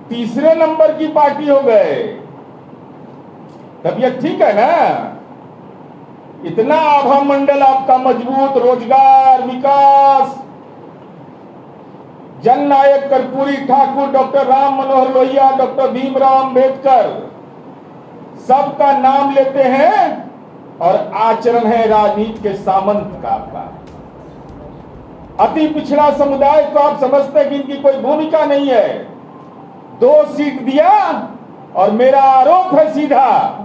तीसरे नंबर की पार्टी हो गए। तबीयत ठीक है ना? इतना आभा मंडल आपका मजबूत, रोजगार, विकास, जननायक कर्पूरी ठाकुर, डॉक्टर राम मनोहर लोहिया, डॉक्टर भीमराव अंबेडकर, सबका नाम लेते हैं और आचरण है राजनीति के सामंत का आपका। अति पिछड़ा समुदाय को आप समझते हैं कि इनकी कोई भूमिका नहीं है। 2 सीट दिया और मेरा आरोप है सीधा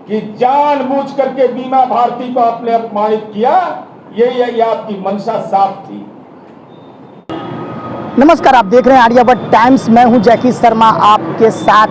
कि जानबूझ करके बीमा भारती को आपने अपमानित किया। ये आपकी मंशा साफ थी। नमस्कार, आप देख रहे हैं आर्यावर्त टाइम्स। मैं हूं जैकी शर्मा आपके साथ।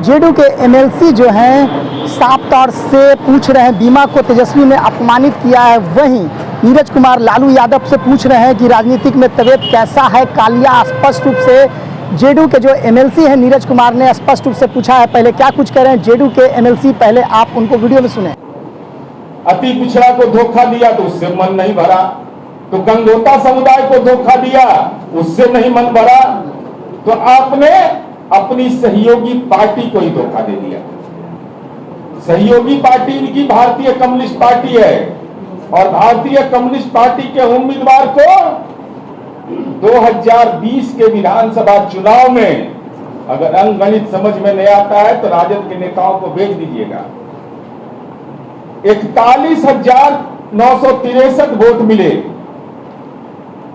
जेडीयू के एमएलसी जो हैं साफ तौर से पूछ रहे हैं बीमा को तेजस्वी ने अपमानित किया है। वहीं नीरज कुमार लालू यादव से पूछ रहे हैं कि राजनीतिक में तबीयत कैसा है कालिया। स्पष्ट रूप से जेडीयू के जो एमएलसी हैं नीरज कुमार ने स्पष्ट रूप से पूछा है। पहले क्या कुछ कह रहे हैं जेडीयू के एमएलसी, पहले आप उनको वीडियो में सुने। अति पिछड़ा को धोखा दिया तो उससे मन नहीं भरा, तो गंगोता समुदाय को धोखा दिया उससे नहीं मन भरा, तो आपने अपनी सहयोगी पार्टी को ही धोखा दे दिया। सहयोगी पार्टी इनकी भारतीय कम्युनिस्ट पार्टी है और भारतीय कम्युनिस्ट पार्टी के उम्मीदवार को 2020 के विधानसभा चुनाव में अगर अंकगणित समझ में नहीं आता है तो राजद के नेताओं को भेज दीजिएगा। 41,963 वोट मिले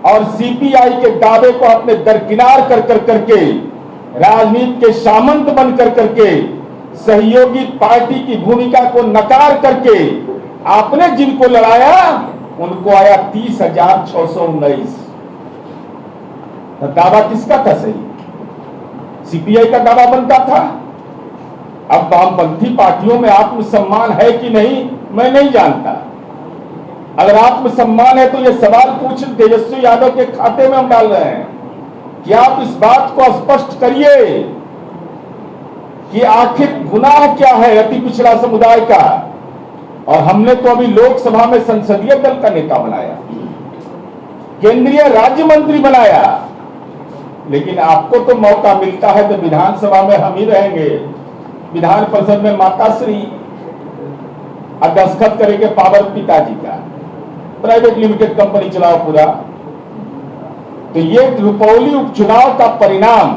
और सीपीआई के दावे को आपने दरकिनार कर करके राजनीति के सामंत बन कर करके सहयोगी पार्टी की भूमिका को नकार करके आपने जिनको लड़ाया उनको आया 30,619। दावा किसका था सही? सीपीआई का दावा बनता था। अब वामपंथी पार्टियों में आत्मसम्मान है कि नहीं मैं नहीं जानता। अगर आत्मसम्मान है तो यह सवाल पूछ तेजस्वी यादव के खाते में हम डाल रहे हैं कि आप इस बात को स्पष्ट करिए कि आखिर गुनाह क्या है अति पिछड़ा समुदाय का। और हमने तो अभी लोकसभा में संसदीय दल का नेता बनाया, केंद्रीय राज्य मंत्री बनाया, लेकिन आपको तो मौका मिलता है तो विधानसभा में हम ही रहेंगे। विधान परिषद में माताश्री दस्तखत करेंगे पावर पिताजी का, प्राइवेट लिमिटेड कंपनी चलाओ पूरा। तो ये रुपौली उपचुनाव का परिणाम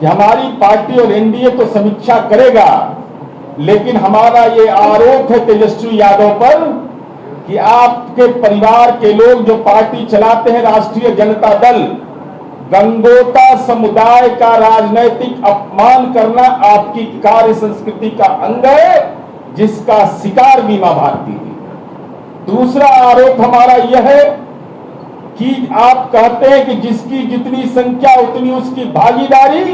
कि हमारी पार्टी और एनडीए तो समीक्षा करेगा, लेकिन हमारा ये आरोप है तेजस्वी यादव पर कि आपके परिवार के लोग जो पार्टी चलाते हैं राष्ट्रीय जनता दल, गंगोता समुदाय का राजनैतिक अपमान करना आपकी कार्य संस्कृति का अंग है, जिसका शिकार बीमा भारती थी। दूसरा आरोप हमारा यह है कि आप कहते हैं कि जिसकी जितनी संख्या उतनी उसकी भागीदारी,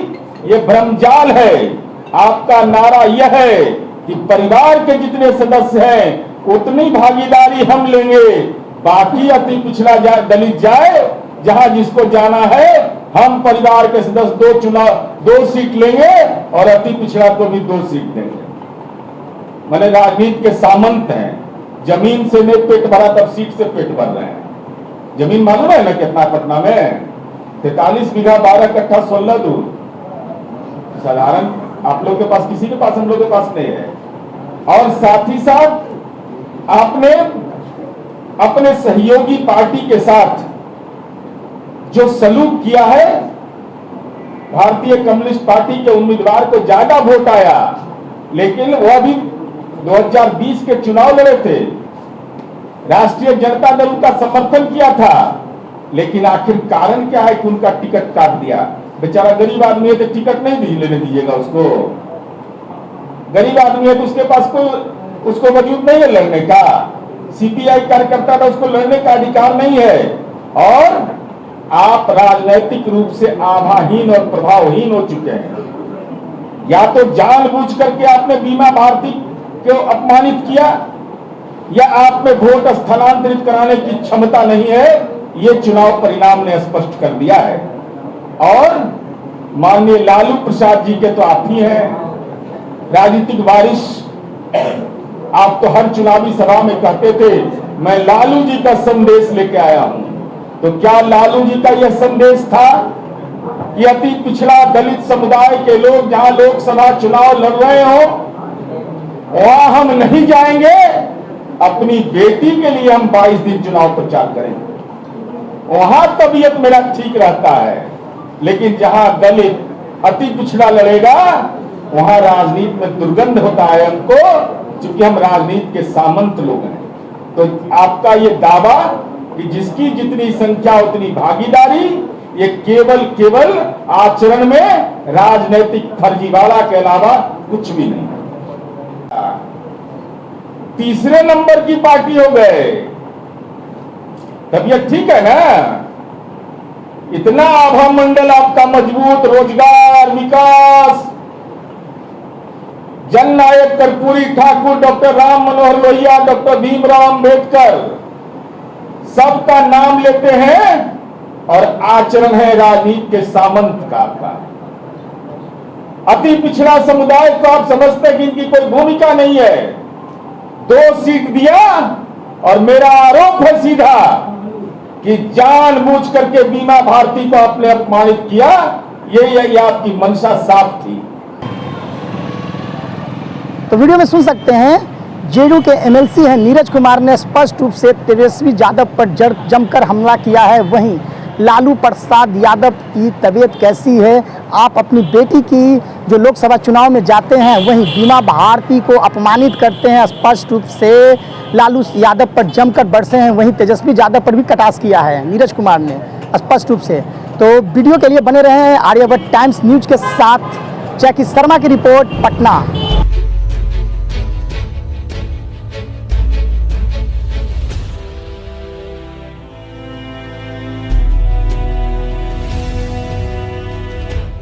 यह भ्रमजाल है। आपका नारा यह है कि परिवार के जितने सदस्य हैं उतनी भागीदारी हम लेंगे, बाकी अति पिछड़ा दलित जाए जहां जिसको जाना है। हम परिवार के सदस्य 2 सीट लेंगे और अति पिछड़ा को भी 2 सीट देंगे। मैंने राजनीति के सामंत हैं, जमीन से नहीं पेट भरा तब सीट से पेट भर रहे हैं। जमीन मालूम है ना कितना पटना में? 43 बीघा 12 कट्ठा 16 दूर। साधारण आप लोग के पास, किसी के पास, हम लोग के पास नहीं है। और साथ ही साथ आपने अपने सहयोगी पार्टी के साथ जो सलूक किया है, भारतीय कम्युनिस्ट पार्टी के उम्मीदवार को ज्यादा वोट आया, लेकिन वह भी 2020 के चुनाव लड़े थे, राष्ट्रीय जनता दल का समर्थन किया था, लेकिन आखिर कारण क्या है कि उनका टिकट काट दिया। बेचारा गरीब आदमी है तो टिकट नहीं लेने दीजिएगा उसको। गरीब आदमी है तो उसके पास कोई उसको वजूद नहीं है लड़ने का। सीपीआई कार्यकर्ता था, उसको लड़ने का अधिकार नहीं है। और आप राजनैतिक रूप से आभाहीन और प्रभावहीन हो चुके हैं। या तो जानबूझ करके आपने बीमा भारती को अपमानित किया, या आप में वोट स्थानांतरित कराने की क्षमता नहीं है। ये चुनाव परिणाम ने स्पष्ट कर दिया है। और माननीय लालू प्रसाद जी के तो आप ही हैं राजनीतिक वारिस। आप तो हर चुनावी सभा में कहते थे मैं लालू जी का संदेश लेके आया हूं। तो क्या लालू जी का यह संदेश था कि कि अति पिछड़ा दलित समुदाय के लोग जहां लोकसभा चुनाव लड़ रहे हो वहां हम नहीं जाएंगे, अपनी बेटी के लिए हम 22 दिन चुनाव प्रचार करेंगे। वहां तबीयत मेरा ठीक रहता है, लेकिन जहां दलित अति पिछड़ा लड़ेगा वहां राजनीति में दुर्गंध होता है हमको, क्योंकि हम राजनीति के सामंत लोग हैं। तो आपका ये दावा कि जिसकी जितनी संख्या उतनी भागीदारी, ये केवल आचरण में राजनीतिक फर्जीवाड़ा के अलावा कुछ भी नहीं। तीसरे नंबर की पार्टी हो गए। तबीयत ठीक है ना? इतना आभा मंडल आपका मजबूत, रोजगार, विकास, जननायक कर्पूरी ठाकुर, डॉक्टर राम मनोहर लोहिया, डॉक्टर भीमराव अंबेडकर, सबका नाम लेते हैं और आचरण है राजनीति के सामंत का आपका। अति पिछड़ा समुदाय को आप समझते हैं कि इनकी कोई भूमिका नहीं है। 2 सीट दिया और मेरा आरोप है सीधा कि जानबूझ करके बीमा भारती को आपने अपमानित किया। ये आपकी मंशा साफ थी। तो वीडियो में सुन सकते हैं जेडीयू के एमएलसी हैं नीरज कुमार ने स्पष्ट रूप से तेजस्वी यादव पर जमकर हमला किया है। वहीं लालू प्रसाद यादव की तबीयत कैसी है, आप अपनी बेटी की जो लोकसभा चुनाव में जाते हैं वहीं बीमा भारती को अपमानित करते हैं, स्पष्ट रूप से लालू यादव पर जमकर बरसे हैं। वहीं तेजस्वी यादव पर भी कटाक्ष किया है नीरज कुमार ने स्पष्ट रूप से। तो वीडियो के लिए बने रहे हैं आर्यभट्ट टाइम्स न्यूज के साथ। जैकी शर्मा की रिपोर्ट, पटना।